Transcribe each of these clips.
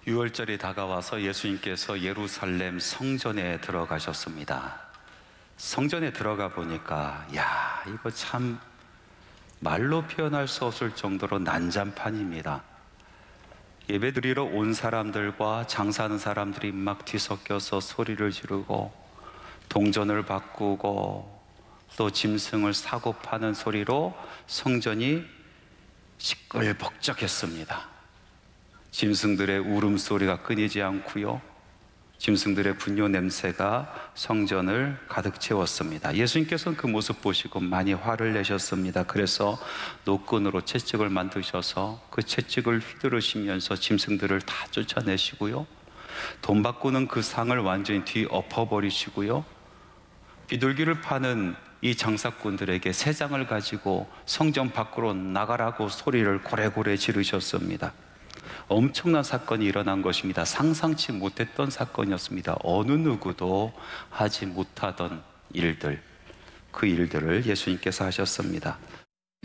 6월절이 다가와서 예수님께서 예루살렘 성전에 들어가셨습니다. 성전에 들어가 보니까 이거 참 말로 표현할 수 없을 정도로 난장판입니다. 예배드리러 온 사람들과 장사하는 사람들이 막 뒤섞여서 소리를 지르고 동전을 바꾸고 또 짐승을 사고 파는 소리로 성전이 시끌벅적했습니다. 짐승들의 울음소리가 끊이지 않고요, 짐승들의 분뇨 냄새가 성전을 가득 채웠습니다. 예수님께서는 그 모습 보시고 많이 화를 내셨습니다. 그래서 노끈으로 채찍을 만드셔서 그 채찍을 휘두르시면서 짐승들을 다 쫓아내시고요, 돈 바꾸는 그 상을 완전히 뒤엎어버리시고요, 비둘기를 파는 이 장사꾼들에게 새 장을 가지고 성전 밖으로 나가라고 소리를 고래고래 지르셨습니다. 엄청난 사건이 일어난 것입니다. 상상치 못했던 사건이었습니다. 어느 누구도 하지 못하던 일들, 그 일들을 예수님께서 하셨습니다.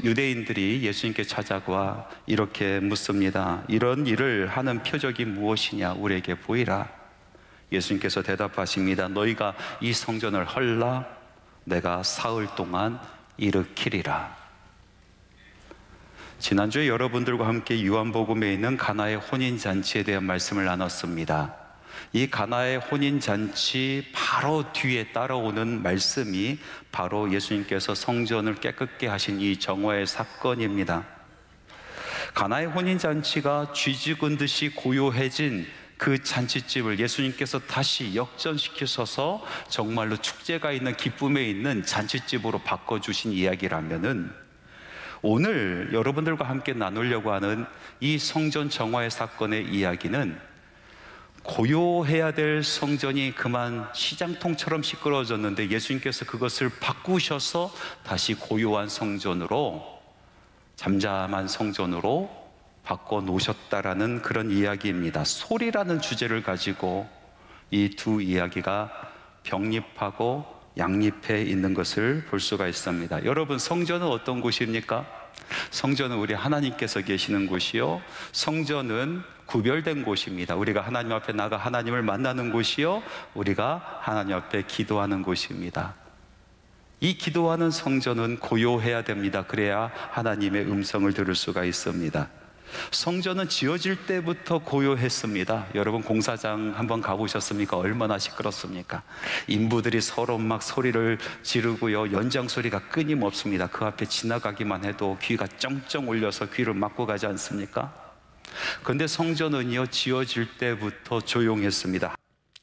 유대인들이 예수님께 찾아와 이렇게 묻습니다. 이런 일을 하는 표적이 무엇이냐, 우리에게 보이라. 예수님께서 대답하십니다. 너희가 이 성전을 헐라 내가 사흘 동안 일으키리라. 지난주에 여러분들과 함께 요한복음에 있는 가나의 혼인잔치에 대한 말씀을 나눴습니다. 이 가나의 혼인잔치 바로 뒤에 따라오는 말씀이 바로 예수님께서 성전을 깨끗게 하신 이 정화의 사건입니다. 가나의 혼인잔치가 쥐죽은 듯이 고요해진 그 잔치집을 예수님께서 다시 역전시키셔서 정말로 축제가 있는, 기쁨에 있는 잔치집으로 바꿔주신 이야기라면은, 오늘 여러분들과 함께 나누려고 하는 이 성전 정화의 사건의 이야기는 고요해야 될 성전이 그만 시장통처럼 시끄러워졌는데 예수님께서 그것을 바꾸셔서 다시 고요한 성전으로, 잠잠한 성전으로 바꿔놓으셨다라는 그런 이야기입니다. 소리라는 주제를 가지고 이 두 이야기가 병립하고 양립해 있는 것을 볼 수가 있습니다. 여러분, 성전은 어떤 곳입니까? 성전은 우리 하나님께서 계시는 곳이요, 성전은 구별된 곳입니다. 우리가 하나님 앞에 나가 하나님을 만나는 곳이요, 우리가 하나님 앞에 기도하는 곳입니다. 이 기도하는 성전은 고요해야 됩니다. 그래야 하나님의 음성을 들을 수가 있습니다. 성전은 지어질 때부터 고요했습니다. 여러분, 공사장 한번 가보셨습니까? 얼마나 시끄럽습니까? 인부들이 서로 막 소리를 지르고요, 연장 소리가 끊임없습니다. 그 앞에 지나가기만 해도 귀가 쩡쩡 울려서 귀를 막고 가지 않습니까? 그런데 성전은요, 지어질 때부터 조용했습니다.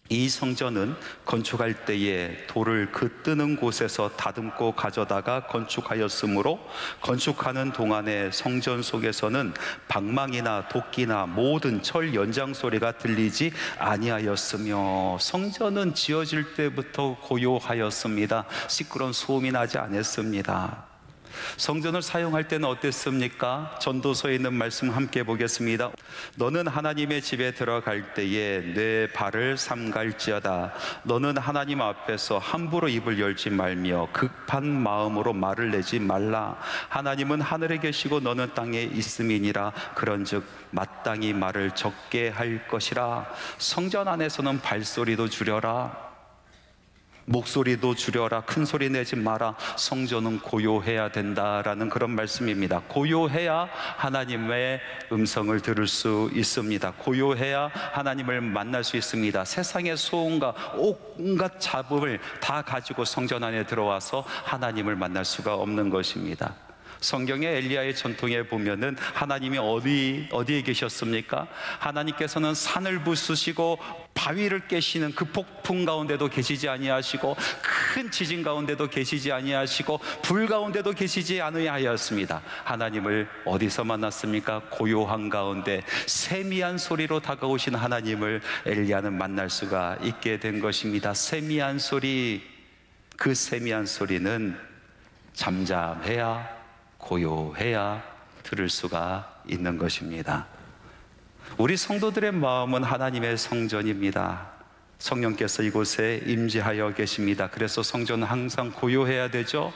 이 성전은 건축할 때에 돌을 그 뜨는 곳에서 다듬고 가져다가 건축하였으므로 건축하는 동안에 성전 속에서는 방망이나 도끼나 모든 철 연장 소리가 들리지 아니하였으며, 성전은 지어질 때부터 고요하였습니다. 시끄러운 소음이 나지 않았습니다. 성전을 사용할 때는 어땠습니까? 전도서에 있는 말씀 함께 보겠습니다. 너는 하나님의 집에 들어갈 때에 내 발을 삼갈지어다. 너는 하나님 앞에서 함부로 입을 열지 말며 급한 마음으로 말을 내지 말라. 하나님은 하늘에 계시고 너는 땅에 있음이니라. 그런즉 마땅히 말을 적게 할 것이라. 성전 안에서는 발소리도 줄여라, 목소리도 줄여라, 큰 소리 내지 마라. 성전은 고요해야 된다라는 그런 말씀입니다. 고요해야 하나님의 음성을 들을 수 있습니다. 고요해야 하나님을 만날 수 있습니다. 세상의 소음과 온갖 잡음을 다 가지고 성전 안에 들어와서 하나님을 만날 수가 없는 것입니다. 성경의 엘리야의 전통에 보면은 하나님이 어디에 계셨습니까? 하나님께서는 산을 부수시고 바위를 깨시는 그 폭풍 가운데도 계시지 아니하시고, 큰 지진 가운데도 계시지 아니하시고, 불 가운데도 계시지 아니하였습니다. 하나님을 어디서 만났습니까? 고요한 가운데 세미한 소리로 다가오신 하나님을 엘리야는 만날 수가 있게 된 것입니다. 세미한 소리, 그 세미한 소리는 잠잠해야, 고요해야 들을 수가 있는 것입니다. 우리 성도들의 마음은 하나님의 성전입니다. 성령께서 이곳에 임재하여 계십니다. 그래서 성전은 항상 고요해야 되죠.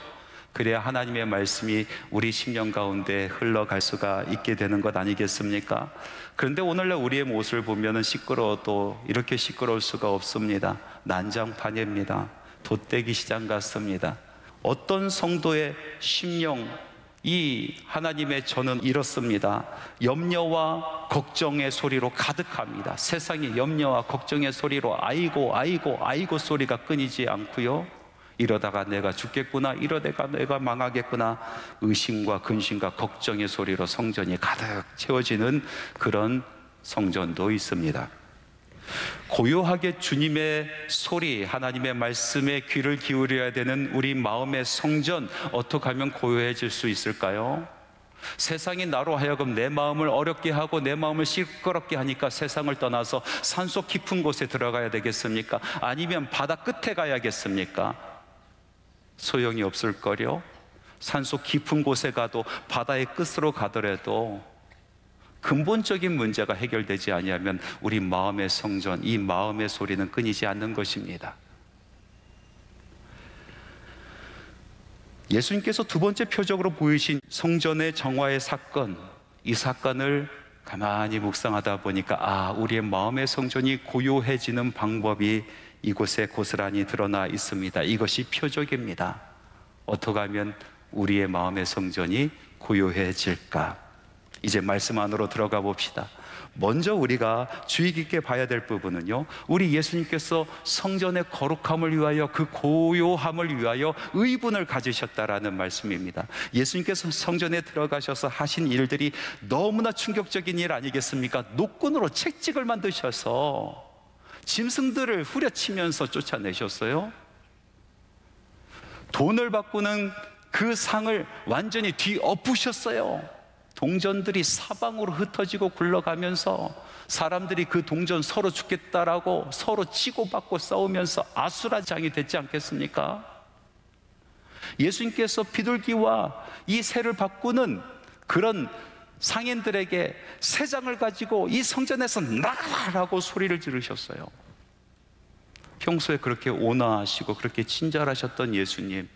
그래야 하나님의 말씀이 우리 심령 가운데 흘러갈 수가 있게 되는 것 아니겠습니까? 그런데 오늘날 우리의 모습을 보면 시끄러워도 이렇게 시끄러울 수가 없습니다. 난장판입니다. 돛대기 시장 같습니다. 어떤 성도의 심령, 이 하나님의 저는 이렇습니다. 염려와 걱정의 소리로 가득합니다. 세상이 염려와 걱정의 소리로 아이고 아이고 아이고 소리가 끊이지 않고요, 이러다가 내가 죽겠구나, 이러다가 내가 망하겠구나, 의심과 근심과 걱정의 소리로 성전이 가득 채워지는 그런 성전도 있습니다. 고요하게 주님의 소리, 하나님의 말씀에 귀를 기울여야 되는 우리 마음의 성전, 어떻게 하면 고요해질 수 있을까요? 세상이 나로 하여금 내 마음을 어렵게 하고 내 마음을 시끄럽게 하니까 세상을 떠나서 산속 깊은 곳에 들어가야 되겠습니까? 아니면 바다 끝에 가야겠습니까? 소용이 없을 거요. 산속 깊은 곳에 가도 바다의 끝으로 가더라도 근본적인 문제가 해결되지 아니하면 우리 마음의 성전, 이 마음의 소리는 끊이지 않는 것입니다. 예수님께서 두 번째 표적으로 보이신 성전의 정화의 사건, 이 사건을 가만히 묵상하다 보니까 우리의 마음의 성전이 고요해지는 방법이 이곳에 고스란히 드러나 있습니다. 이것이 표적입니다. 어떻게 하면 우리의 마음의 성전이 고요해질까? 이제 말씀 안으로 들어가 봅시다. 먼저 우리가 주의 깊게 봐야 될 부분은요, 우리 예수님께서 성전의 거룩함을 위하여, 그 고요함을 위하여 의분을 가지셨다라는 말씀입니다. 예수님께서 성전에 들어가셔서 하신 일들이 너무나 충격적인 일 아니겠습니까? 노끈으로 채찍을 만드셔서 짐승들을 후려치면서 쫓아내셨어요. 돈을 바꾸는 그 상을 완전히 뒤엎으셨어요. 동전들이 사방으로 흩어지고 굴러가면서 사람들이 그 동전 서로 죽겠다라고 서로 치고받고 싸우면서 아수라장이 됐지 않겠습니까? 예수님께서 비둘기와 이 새를 바꾸는 그런 상인들에게 새 장을 가지고 이 성전에서 나가라고 소리를 지르셨어요. 평소에 그렇게 온화하시고 그렇게 친절하셨던 예수님,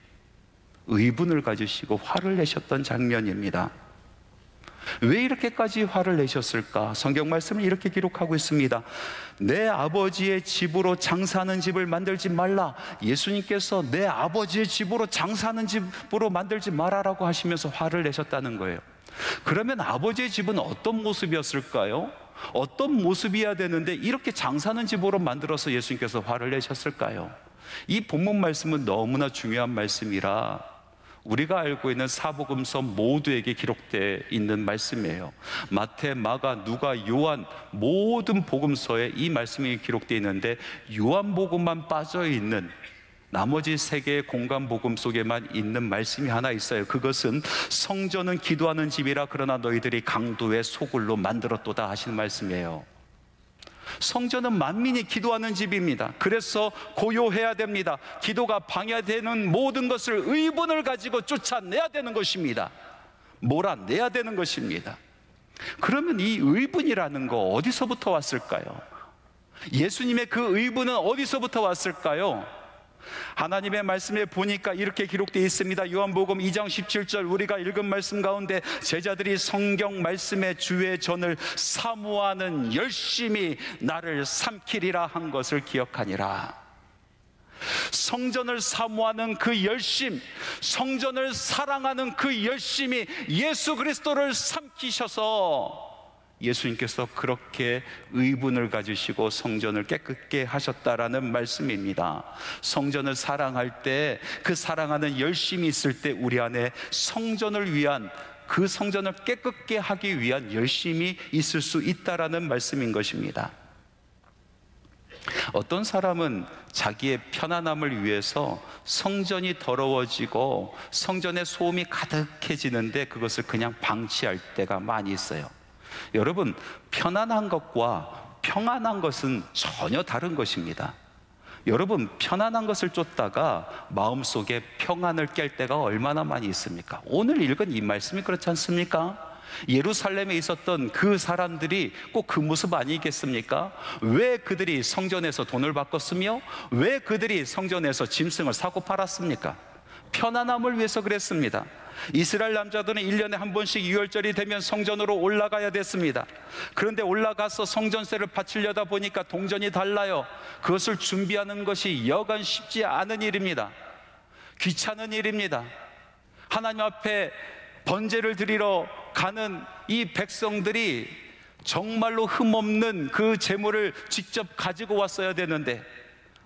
의분을 가지시고 화를 내셨던 장면입니다. 왜 이렇게까지 화를 내셨을까? 성경 말씀을 이렇게 기록하고 있습니다. 내 아버지의 집으로 장사하는 집을 만들지 말라. 예수님께서 내 아버지의 집으로 장사하는 집으로 만들지 말아라고 하시면서 화를 내셨다는 거예요. 그러면 아버지의 집은 어떤 모습이었을까요? 어떤 모습이어야 되는데 이렇게 장사하는 집으로 만들어서 예수님께서 화를 내셨을까요? 이 본문 말씀은 너무나 중요한 말씀이라 우리가 알고 있는 사복음서 모두에게 기록되어 있는 말씀이에요. 마태, 마가, 누가, 요한 모든 복음서에 이 말씀이 기록되어 있는데 요한복음만 빠져있는, 나머지 세 개의 공간 복음 속에만 있는 말씀이 하나 있어요. 그것은 성전은 기도하는 집이라 그러나 너희들이 강도의 소굴로 만들었도다 하시는 말씀이에요. 성전은 만민이 기도하는 집입니다. 그래서 고요해야 됩니다. 기도가 방해되는 모든 것을 의분을 가지고 쫓아내야 되는 것입니다. 몰아내야 되는 것입니다. 그러면 이 의분이라는 거 어디서부터 왔을까요? 예수님의 그 의분은 어디서부터 왔을까요? 하나님의 말씀에 보니까 이렇게 기록되어 있습니다. 요한복음 2장 17절 우리가 읽은 말씀 가운데 제자들이 성경 말씀의 주의 전을 사모하는 열심히 나를 삼키리라 한 것을 기억하니라. 성전을 사모하는 그 열심, 성전을 사랑하는 그 열심이 예수 그리스도를 삼키셔서 예수님께서 그렇게 의분을 가지시고 성전을 깨끗게 하셨다라는 말씀입니다. 성전을 사랑할 때, 그 사랑하는 열심이 있을 때 우리 안에 성전을 위한, 그 성전을 깨끗게 하기 위한 열심이 있을 수 있다라는 말씀인 것입니다. 어떤 사람은 자기의 편안함을 위해서 성전이 더러워지고 성전의 소음이 가득해지는데 그것을 그냥 방치할 때가 많이 있어요. 여러분, 편안한 것과 평안한 것은 전혀 다른 것입니다. 여러분, 편안한 것을 쫓다가 마음속에 평안을 깰 때가 얼마나 많이 있습니까? 오늘 읽은 이 말씀이 그렇지 않습니까? 예루살렘에 있었던 그 사람들이 꼭 그 모습 아니겠습니까? 왜 그들이 성전에서 돈을 바꿨으며 왜 그들이 성전에서 짐승을 사고 팔았습니까? 편안함을 위해서 그랬습니다. 이스라엘 남자들은 1년에 한 번씩 유월절이 되면 성전으로 올라가야 됐습니다. 그런데 올라가서 성전세를 바치려다 보니까 동전이 달라요. 그것을 준비하는 것이 여간 쉽지 않은 일입니다. 귀찮은 일입니다. 하나님 앞에 번제를 드리러 가는 이 백성들이 정말로 흠없는 그 제물을 직접 가지고 왔어야 되는데,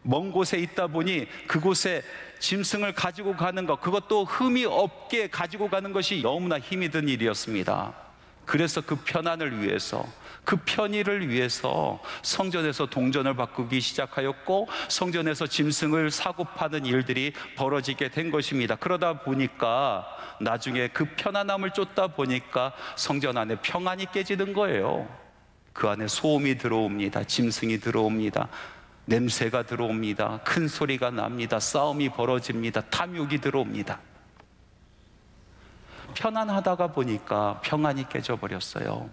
먼 곳에 있다 보니 그곳에 짐승을 가지고 가는 것, 그것도 흠이 없게 가지고 가는 것이 너무나 힘이 든 일이었습니다. 그래서 그 편안을 위해서, 그 편의를 위해서 성전에서 동전을 바꾸기 시작하였고, 성전에서 짐승을 사고 파는 일들이 벌어지게 된 것입니다. 그러다 보니까 나중에 그 편안함을 쫓다 보니까 성전 안에 평안이 깨지는 거예요. 그 안에 소음이 들어옵니다. 짐승이 들어옵니다. 냄새가 들어옵니다. 큰 소리가 납니다. 싸움이 벌어집니다. 탐욕이 들어옵니다. 편안하다가 보니까 평안이 깨져버렸어요.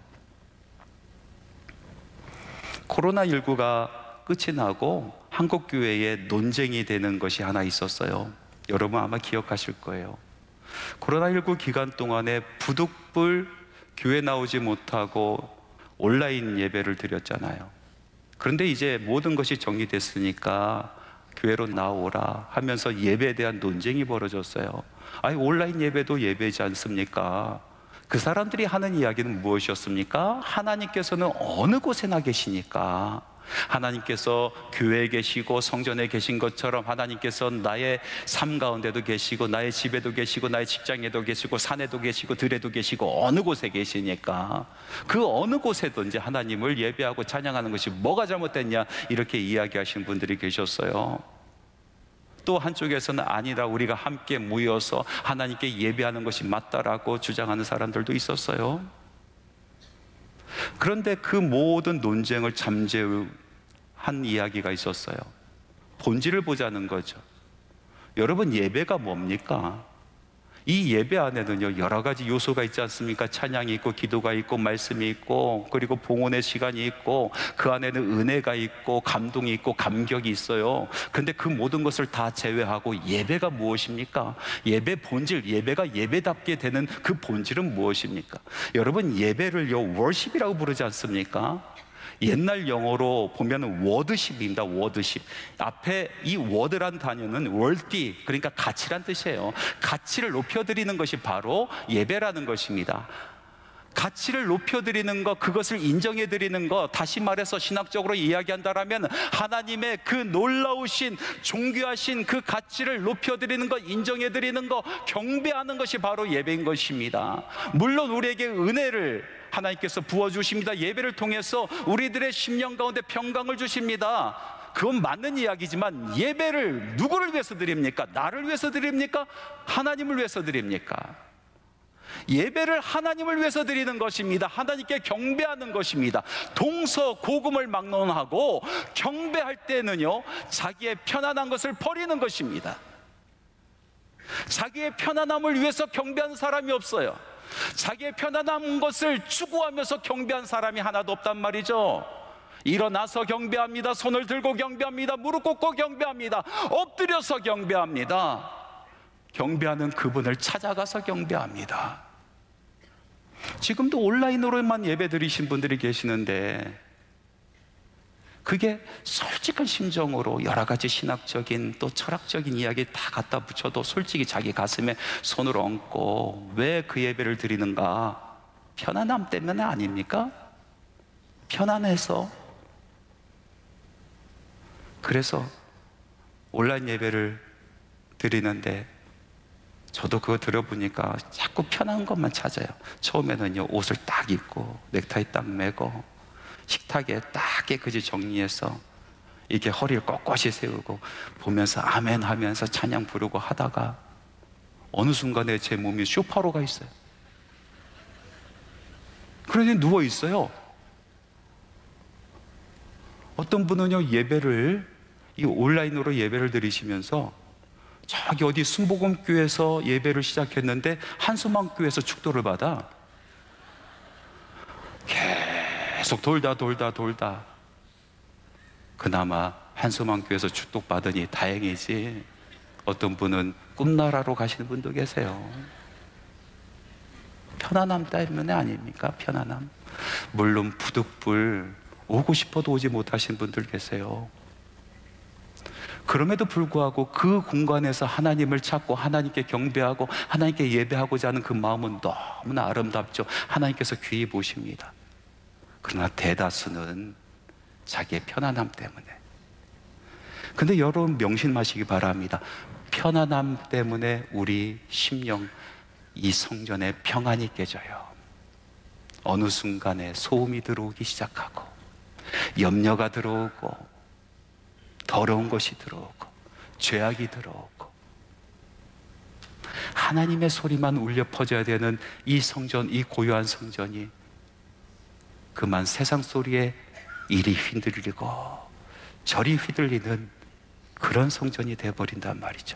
코로나19가 끝이 나고 한국교회에 논쟁이 되는 것이 하나 있었어요. 여러분 아마 기억하실 거예요. 코로나19 기간 동안에 부득불 교회 나오지 못하고 온라인 예배를 드렸잖아요. 그런데 이제 모든 것이 정리됐으니까 교회로 나오라 하면서 예배에 대한 논쟁이 벌어졌어요. 아니, 온라인 예배도 예배지 않습니까? 그 사람들이 하는 이야기는 무엇이었습니까? 하나님께서는 어느 곳에나 계시니까, 하나님께서 교회에 계시고 성전에 계신 것처럼 하나님께서 나의 삶 가운데도 계시고, 나의 집에도 계시고, 나의 직장에도 계시고, 산에도 계시고, 들에도 계시고, 어느 곳에 계시니까 그 어느 곳에든지 하나님을 예배하고 찬양하는 것이 뭐가 잘못됐냐, 이렇게 이야기하시는 분들이 계셨어요. 또 한쪽에서는 아니다, 우리가 함께 모여서 하나님께 예배하는 것이 맞다라고 주장하는 사람들도 있었어요. 그런데 그 모든 논쟁을 잠재운 이야기가 있었어요. 본질을 보자는 거죠. 여러분, 예배가 뭡니까? 이 예배 안에는요, 여러 가지 요소가 있지 않습니까? 찬양이 있고, 기도가 있고, 말씀이 있고, 그리고 봉헌의 시간이 있고, 그 안에는 은혜가 있고, 감동이 있고, 감격이 있어요. 그런데 그 모든 것을 다 제외하고 예배가 무엇입니까? 예배 본질, 예배가 예배답게 되는 그 본질은 무엇입니까? 여러분, 예배를요, 월십이라고 부르지 않습니까? 옛날 영어로 보면 워드십입니다. 워드십. 앞에 이 워드란 단어는 월디, 그러니까 가치란 뜻이에요. 가치를 높여드리는 것이 바로 예배라는 것입니다. 가치를 높여드리는 것, 그것을 인정해드리는 것, 다시 말해서 신학적으로 이야기한다면 하나님의 그 놀라우신 존귀하신 그 가치를 높여드리는 것, 인정해드리는 것, 경배하는 것이 바로 예배인 것입니다. 물론 우리에게 은혜를 하나님께서 부어주십니다. 예배를 통해서 우리들의 심령 가운데 평강을 주십니다. 그건 맞는 이야기지만, 예배를 누구를 위해서 드립니까? 나를 위해서 드립니까? 하나님을 위해서 드립니까? 예배를 하나님을 위해서 드리는 것입니다. 하나님께 경배하는 것입니다. 동서고금을 막론하고 경배할 때는요, 자기의 편안한 것을 버리는 것입니다. 자기의 편안함을 위해서 경배하는 사람이 없어요. 자기의 편안한 것을 추구하면서 경배한 사람이 하나도 없단 말이죠. 일어나서 경배합니다. 손을 들고 경배합니다. 무릎 꿇고 경배합니다. 엎드려서 경배합니다. 경배하는 그분을 찾아가서 경배합니다. 지금도 온라인으로만 예배 드리신 분들이 계시는데, 그게 솔직한 심정으로 여러 가지 신학적인 또 철학적인 이야기 다 갖다 붙여도 솔직히 자기 가슴에 손을 얹고 왜 그 예배를 드리는가? 편안함 때문에 아닙니까? 편안해서. 그래서 온라인 예배를 드리는데, 저도 그거 들어보니까 자꾸 편한 것만 찾아요. 처음에는요, 옷을 딱 입고 넥타이 딱 매고 식탁에 딱 깨끗이 정리해서 이렇게 허리를 꼿꼿이 세우고 보면서 아멘 하면서 찬양 부르고 하다가 어느 순간에 제 몸이 쇼파로 가 있어요. 그러니 누워 있어요. 어떤 분은요, 이 온라인으로 예배를 드리시면서 저기 어디 순복음교회에서 예배를 시작했는데 한수망교회에서 축도를 받아. 계속 돌다 그나마 한수망교회에서 축복받으니 다행이지, 어떤 분은 꿈나라로 가시는 분도 계세요. 편안함 때문에 아닙니까? 편안함. 물론 부득불 오고 싶어도 오지 못하신 분들 계세요. 그럼에도 불구하고 그 공간에서 하나님을 찾고 하나님께 경배하고 하나님께 예배하고자 하는 그 마음은 너무나 아름답죠. 하나님께서 귀히 보십니다. 그러나 대다수는 자기의 편안함 때문에. 근데 여러분 명심하시기 바랍니다. 편안함 때문에 우리 심령, 이 성전에 평안이 깨져요. 어느 순간에 소음이 들어오기 시작하고 염려가 들어오고 더러운 것이 들어오고 죄악이 들어오고 하나님의 소리만 울려 퍼져야 되는 이 성전, 이 고요한 성전이 그만 세상 소리에 이리 휘둘리고 저리 휘둘리는 그런 성전이 되어버린단 말이죠.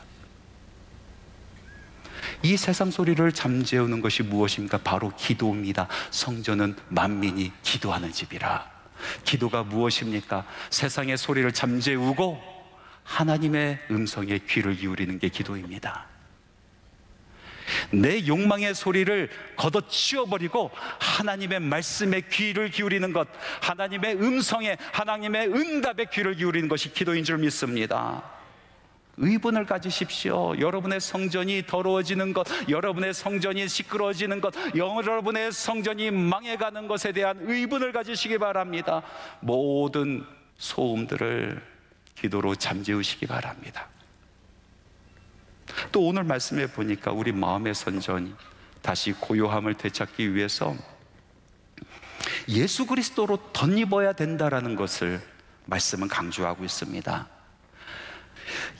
이 세상 소리를 잠재우는 것이 무엇입니까? 바로 기도입니다. 성전은 만민이 기도하는 집이라. 기도가 무엇입니까? 세상의 소리를 잠재우고 하나님의 음성에 귀를 기울이는 게 기도입니다. 내 욕망의 소리를 걷어치워버리고 하나님의 말씀에 귀를 기울이는 것, 하나님의 음성에, 하나님의 응답에 귀를 기울이는 것이 기도인 줄 믿습니다. 의분을 가지십시오. 여러분의 성전이 더러워지는 것, 여러분의 성전이 시끄러워지는 것, 여러분의 성전이 망해가는 것에 대한 의분을 가지시기 바랍니다. 모든 소음들을 기도로 잠재우시기 바랍니다. 또 오늘 말씀해 보니까 우리 마음의 성전이 다시 고요함을 되찾기 위해서 예수 그리스도로 덧입어야 된다라는 것을 말씀은 강조하고 있습니다.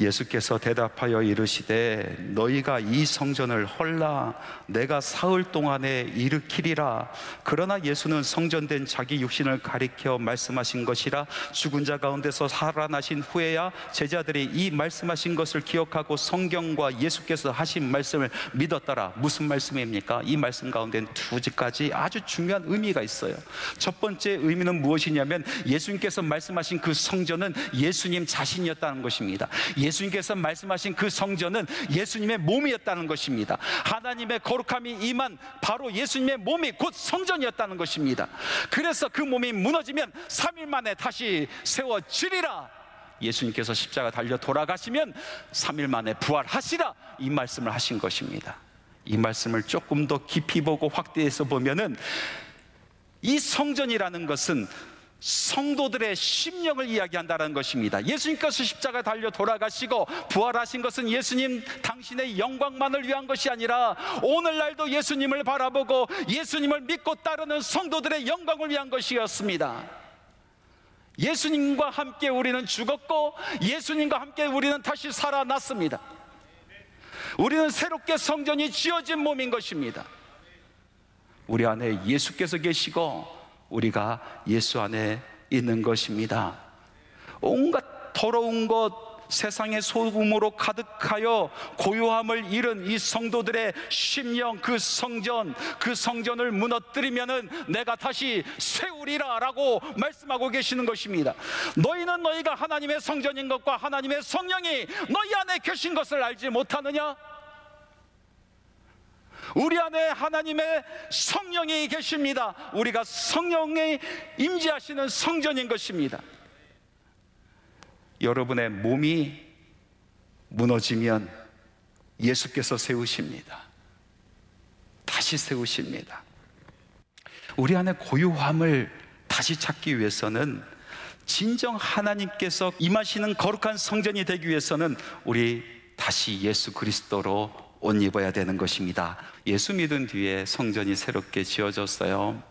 예수께서 대답하여 이르시되 너희가 이 성전을 헐라 내가 사흘 동안에 일으키리라. 그러나 예수는 성전된 자기 육신을 가리켜 말씀하신 것이라. 죽은 자 가운데서 살아나신 후에야 제자들이 이 말씀하신 것을 기억하고 성경과 예수께서 하신 말씀을 믿었더라. 무슨 말씀입니까? 이 말씀 가운데는 두 가지 아주 중요한 의미가 있어요. 첫 번째 의미는 무엇이냐면 예수님께서 말씀하신 그 성전은 예수님 자신이었다는 것입니다. 예수님께서 말씀하신 그 성전은 예수님의 몸이었다는 것입니다. 하나님의 거룩함이 임한 바로 예수님의 몸이 곧 성전이었다는 것입니다. 그래서 그 몸이 무너지면 3일 만에 다시 세워지리라. 예수님께서 십자가 달려 돌아가시면 3일 만에 부활하시라, 이 말씀을 하신 것입니다. 이 말씀을 조금 더 깊이 보고 확대해서 보면은 이 성전이라는 것은 성도들의 심령을 이야기한다는 것입니다. 예수님께서 십자가 달려 돌아가시고 부활하신 것은 예수님 당신의 영광만을 위한 것이 아니라 오늘날도 예수님을 바라보고 예수님을 믿고 따르는 성도들의 영광을 위한 것이었습니다. 예수님과 함께 우리는 죽었고 예수님과 함께 우리는 다시 살아났습니다. 우리는 새롭게 성전이 지어진 몸인 것입니다. 우리 안에 예수께서 계시고 우리가 예수 안에 있는 것입니다. 온갖 더러운 것, 세상의 소금으로 가득하여 고요함을 잃은 이 성도들의 심령, 그 성전을 무너뜨리면은 내가 다시 세우리라 라고 말씀하고 계시는 것입니다. 너희는 너희가 하나님의 성전인 것과 하나님의 성령이 너희 안에 계신 것을 알지 못하느냐? 우리 안에 하나님의 성령이 계십니다. 우리가 성령이 임재하시는 성전인 것입니다. 여러분의 몸이 무너지면 예수께서 세우십니다. 다시 세우십니다. 우리 안에 고요함을 다시 찾기 위해서는, 진정 하나님께서 임하시는 거룩한 성전이 되기 위해서는 우리 다시 예수 그리스도로 옷 입어야 되는 것입니다. 예수 믿은 뒤에 성전이 새롭게 지어졌어요.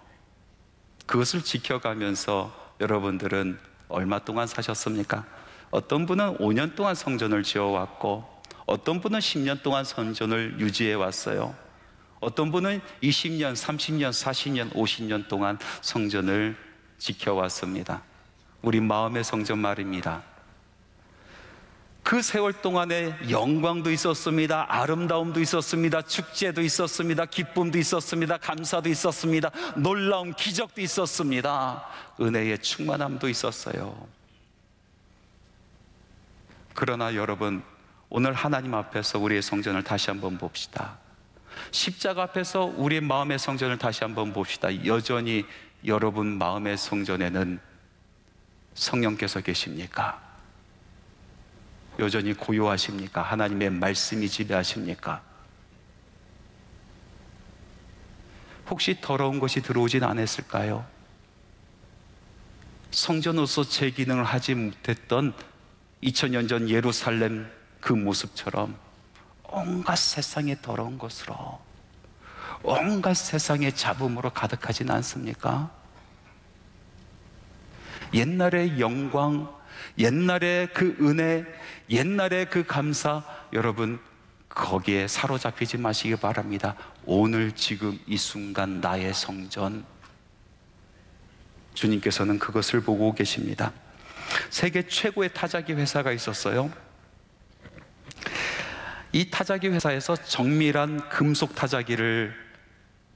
그것을 지켜가면서 여러분들은 얼마 동안 사셨습니까? 어떤 분은 5년 동안 성전을 지어왔고, 어떤 분은 10년 동안 성전을 유지해 왔어요. 어떤 분은 20년, 30년, 40년, 50년 동안 성전을 지켜왔습니다. 우리 마음의 성전 말입니다. 그 세월 동안에 영광도 있었습니다. 아름다움도 있었습니다. 축제도 있었습니다. 기쁨도 있었습니다. 감사도 있었습니다. 놀라운 기적도 있었습니다. 은혜의 충만함도 있었어요. 그러나 여러분, 오늘 하나님 앞에서 우리의 성전을 다시 한번 봅시다. 십자가 앞에서 우리의 마음의 성전을 다시 한번 봅시다. 여전히 여러분 마음의 성전에는 성령께서 계십니까? 여전히 고요하십니까? 하나님의 말씀이 지배하십니까? 혹시 더러운 것이 들어오진 않았을까요? 성전으로서 제 기능을 하지 못했던 2000년 전 예루살렘 그 모습처럼 온갖 세상의 더러운 것으로, 온갖 세상의 잡음으로 가득하진 않습니까? 옛날의 영광, 옛날의 그 은혜, 옛날의 그 감사, 여러분 거기에 사로잡히지 마시기 바랍니다. 오늘 지금 이 순간 나의 성전, 주님께서는 그것을 보고 계십니다. 세계 최고의 타자기 회사가 있었어요. 이 타자기 회사에서 정밀한 금속 타자기를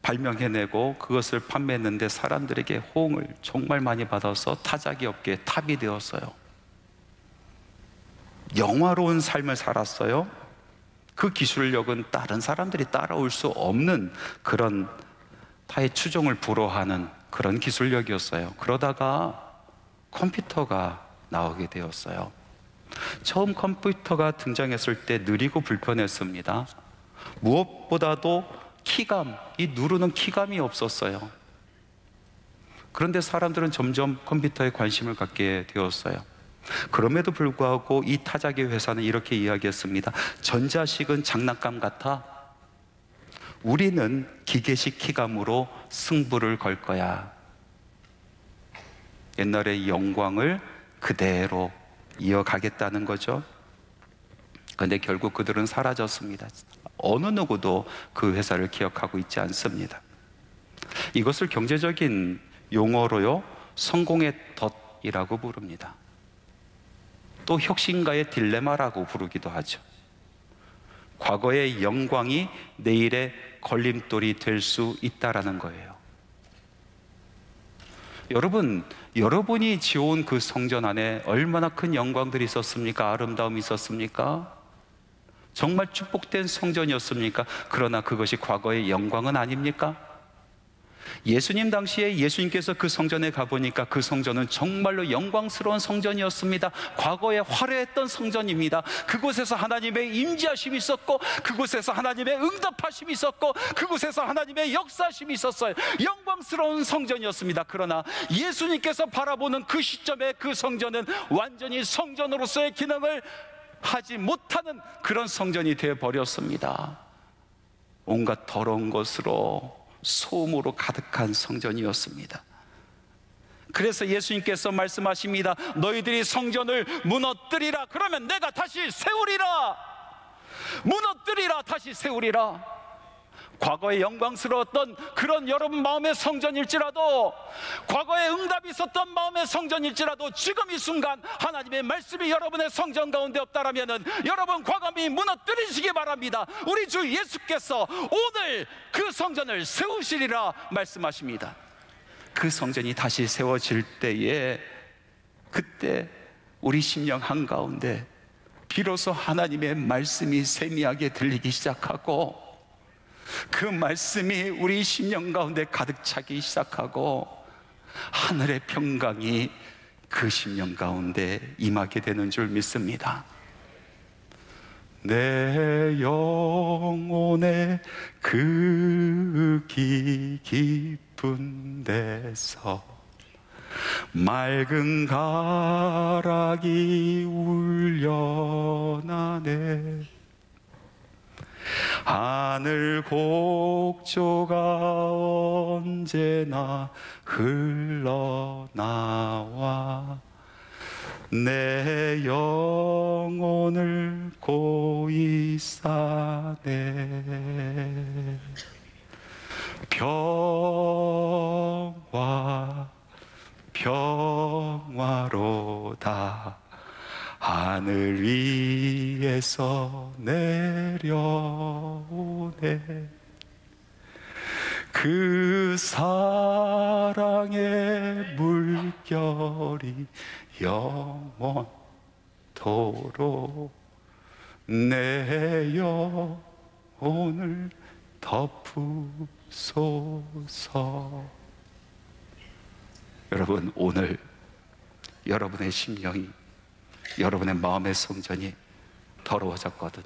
발명해내고 그것을 판매했는데 사람들에게 호응을 정말 많이 받아서 타자기 업계의 탑이 되었어요. 영화로운 삶을 살았어요. 그 기술력은 다른 사람들이 따라올 수 없는 그런 타의 추종을 불허하는 그런 기술력이었어요. 그러다가 컴퓨터가 나오게 되었어요. 처음 컴퓨터가 등장했을 때 느리고 불편했습니다. 무엇보다도 키감, 이 누르는 키감이 없었어요. 그런데 사람들은 점점 컴퓨터에 관심을 갖게 되었어요. 그럼에도 불구하고 이 타자기 회사는 이렇게 이야기했습니다. 전자식은 장난감 같아. 우리는 기계식 키감으로 승부를 걸 거야. 옛날의 영광을 그대로 이어가겠다는 거죠. 그런데 결국 그들은 사라졌습니다. 어느 누구도 그 회사를 기억하고 있지 않습니다. 이것을 경제적인 용어로요, 성공의 덫이라고 부릅니다. 또 혁신가의 딜레마라고 부르기도 하죠. 과거의 영광이 내일의 걸림돌이 될 수 있다라는 거예요. 여러분, 여러분이 지어온 그 성전 안에 얼마나 큰 영광들이 있었습니까? 아름다움이 있었습니까? 정말 축복된 성전이었습니까? 그러나 그것이 과거의 영광은 아닙니까? 예수님 당시에 예수님께서 그 성전에 가보니까 그 성전은 정말로 영광스러운 성전이었습니다. 과거에 화려했던 성전입니다. 그곳에서 하나님의 임재하심이 있었고, 그곳에서 하나님의 응답하심이 있었고, 그곳에서 하나님의 역사하심이 있었어요. 영광스러운 성전이었습니다. 그러나 예수님께서 바라보는 그 시점에 그 성전은 완전히 성전으로서의 기능을 하지 못하는 그런 성전이 되어버렸습니다. 온갖 더러운 것으로, 소음으로 가득한 성전이었습니다. 그래서 예수님께서 말씀하십니다. 너희들이 성전을 무너뜨리라. 그러면 내가 다시 세우리라. 무너뜨리라. 다시 세우리라. 과거에 영광스러웠던 그런 여러분 마음의 성전일지라도, 과거에 응답이 있었던 마음의 성전일지라도, 지금 이 순간 하나님의 말씀이 여러분의 성전 가운데 없다라면 여러분 과감히 무너뜨리시기 바랍니다. 우리 주 예수께서 오늘 그 성전을 세우시리라 말씀하십니다. 그 성전이 다시 세워질 때에, 그때 우리 심령 한가운데 비로소 하나님의 말씀이 세미하게 들리기 시작하고, 그 말씀이 우리 심령 가운데 가득 차기 시작하고, 하늘의 평강이 그 심령 가운데 임하게 되는 줄 믿습니다. 내 영혼의 그 깊은 데서 맑은 가락이 울려나네. 하늘 곡조가 언제나 흘러나와 내 영혼을 고이 싸네. 평화 평화로다. 하늘 위에서 내려오네. 그 사랑의 물결이 영원토록 내 영혼을 덮으소서. 여러분, 오늘 여러분의 심령이, 여러분의 마음의 성전이 더러워졌거든,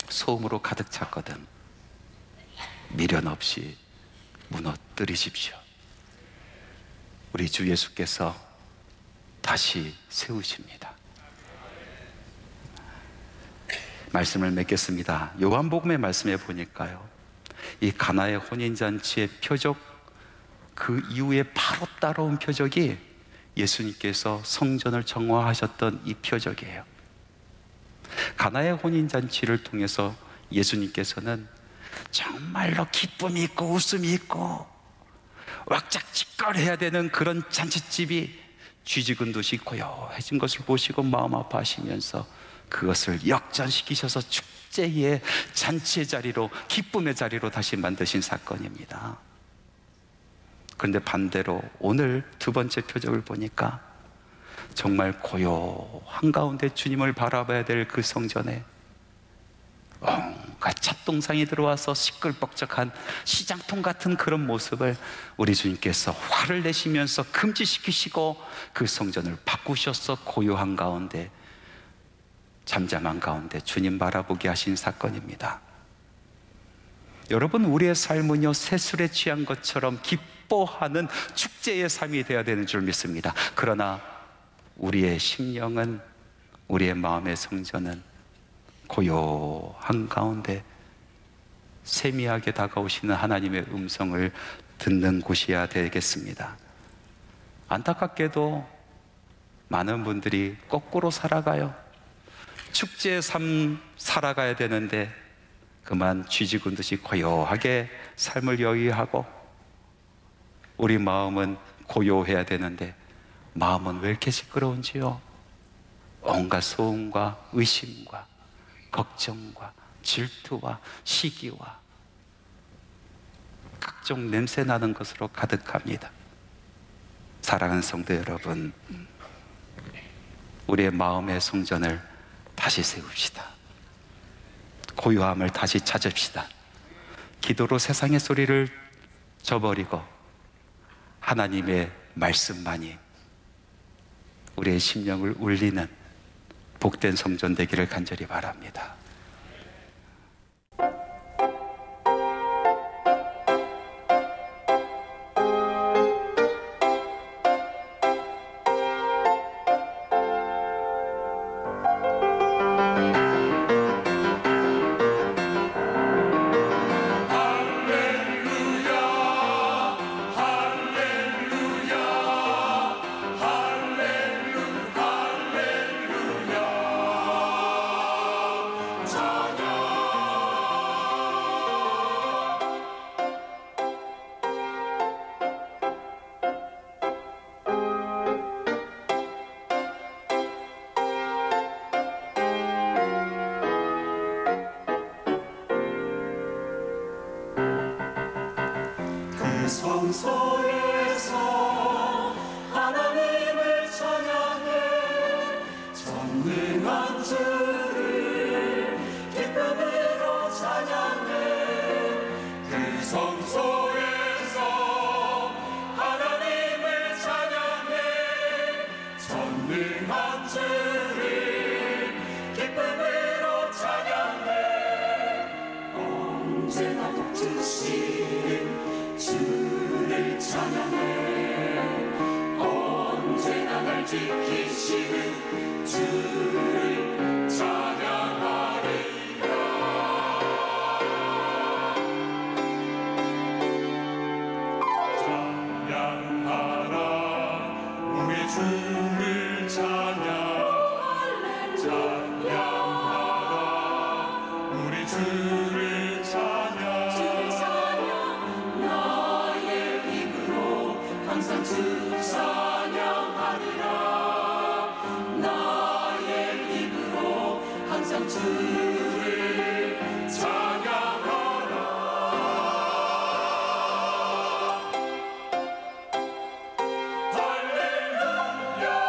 소음으로 가득 찼거든, 미련 없이 무너뜨리십시오. 우리 주 예수께서 다시 세우십니다. 말씀을 맺겠습니다. 요한복음의 말씀에 보니까요, 이 가나의 혼인잔치의 표적, 그 이후에 바로 따라온 표적이 예수님께서 성전을 정화하셨던 이 표적이에요. 가나의 혼인잔치를 통해서 예수님께서는 정말로 기쁨이 있고 웃음이 있고 왁작지껄해야 되는 그런 잔치집이 쥐죽은 듯이 고요해진 것을 보시고 마음 아파하시면서 그것을 역전시키셔서 축제의 잔치의 자리로, 기쁨의 자리로 다시 만드신 사건입니다. 그런데 반대로 오늘 두 번째 표적을 보니까 정말 고요한 가운데 주님을 바라봐야 될 그 성전에 온갖 찻동상이 들어와서 시끌벅적한 시장통 같은 그런 모습을 우리 주님께서 화를 내시면서 금지시키시고 그 성전을 바꾸셔서 고요한 가운데, 잠잠한 가운데 주님 바라보게 하신 사건입니다. 여러분, 우리의 삶은요, 새술에 취한 것처럼 기뻐하는 축제의 삶이 되어야 되는 줄 믿습니다. 그러나 우리의 심령은, 우리의 마음의 성전은 고요한 가운데 세미하게 다가오시는 하나님의 음성을 듣는 곳이어야 되겠습니다. 안타깝게도 많은 분들이 거꾸로 살아가요. 축제의 삶 살아가야 되는데 그만 쥐죽은 듯이 고요하게 삶을 여유하고, 우리 마음은 고요해야 되는데 마음은 왜 이렇게 시끄러운지요? 온갖 소음과 의심과 걱정과 질투와 시기와 각종 냄새 나는 것으로 가득합니다. 사랑하는 성도 여러분, 우리의 마음의 성전을 다시 세웁시다. 고요함을 다시 찾읍시다. 기도로 세상의 소리를 저버리고 하나님의 말씀만이 우리의 심령을 울리는 복된 성전 되기를 간절히 바랍니다. 성소에서 하나님을 찬양해 전능한 주를 기쁨으로 찬양해. 그 성소에서 하나님을 찬양해 전능한 주를 기쁨으로 찬양해. 언제나 돕주시는 주를 찬양해. 언제나 날 지키시는 주를 찬양하리라. 찬양하라 우리 주를 찬양. 찬양하라 우리 주를 찬양. 항상 주 찬양하리라. 나의 입으로 항상 주를 찬양하라. 할렐루야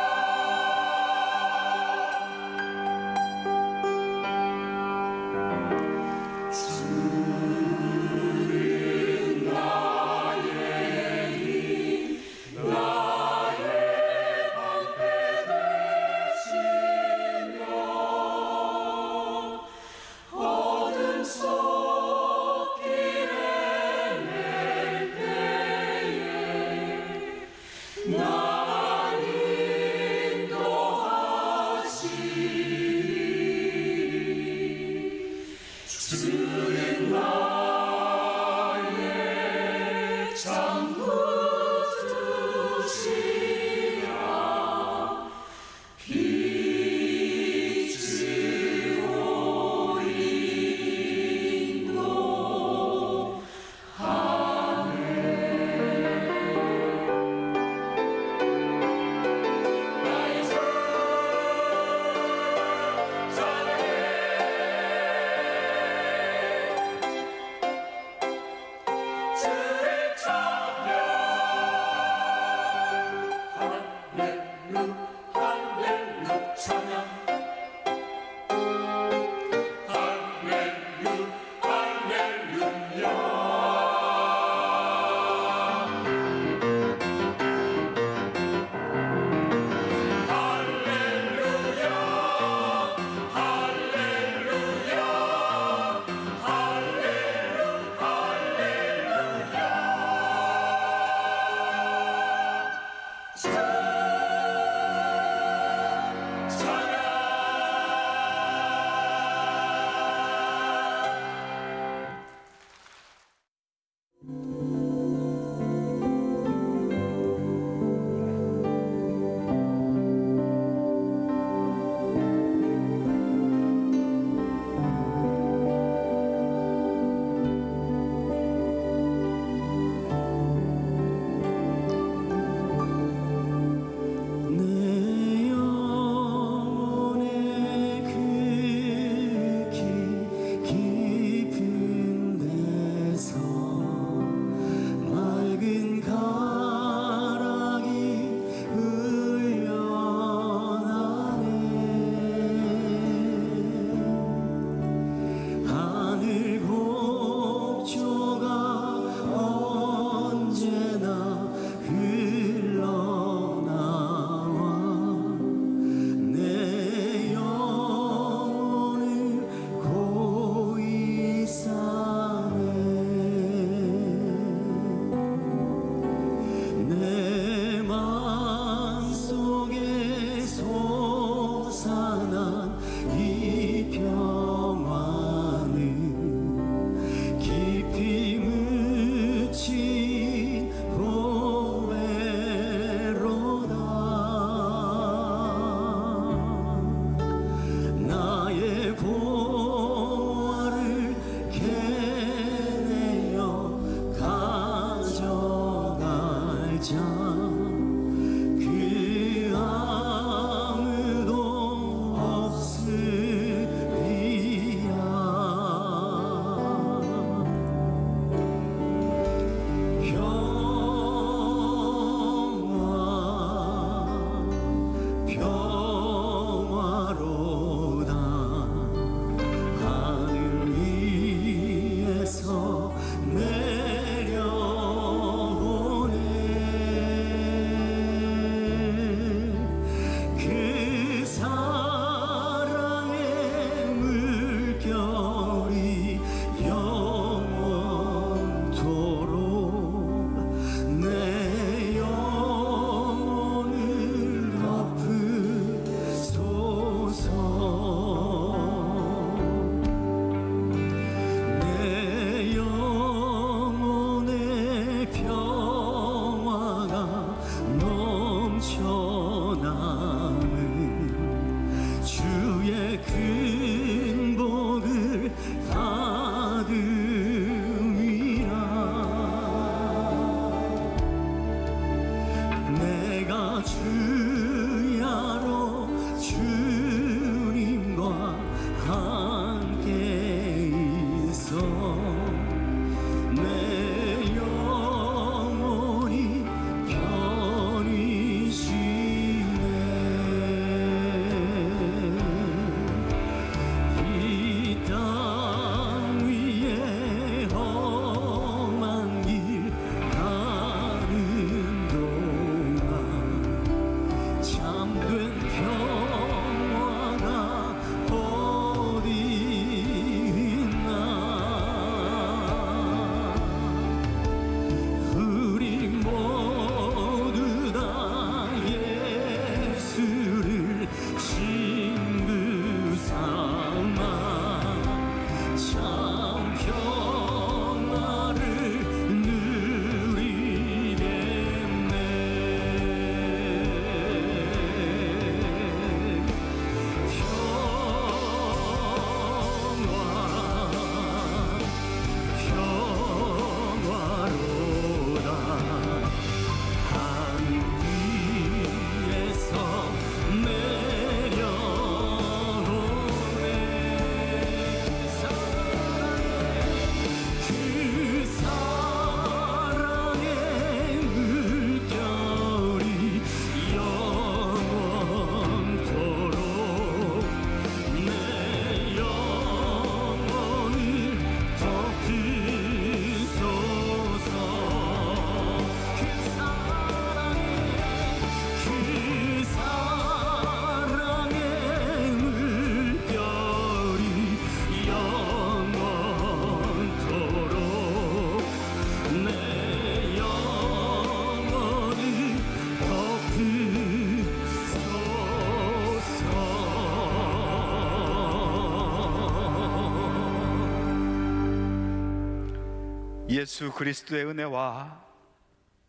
예수 그리스도의 은혜와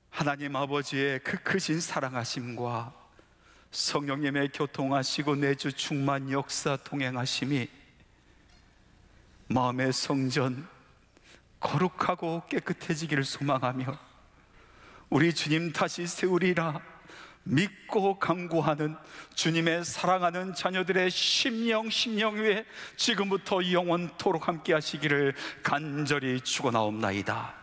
하나님 아버지의 그 크신 사랑하심과 성령님의 교통하시고 내주 충만 역사 동행하심이 마음의 성전 거룩하고 깨끗해지기를 소망하며 우리 주님 다시 세우리라 믿고 간구하는 주님의 사랑하는 자녀들의 심령 위에 지금부터 영원토록 함께 하시기를 간절히 축원하옵나이다.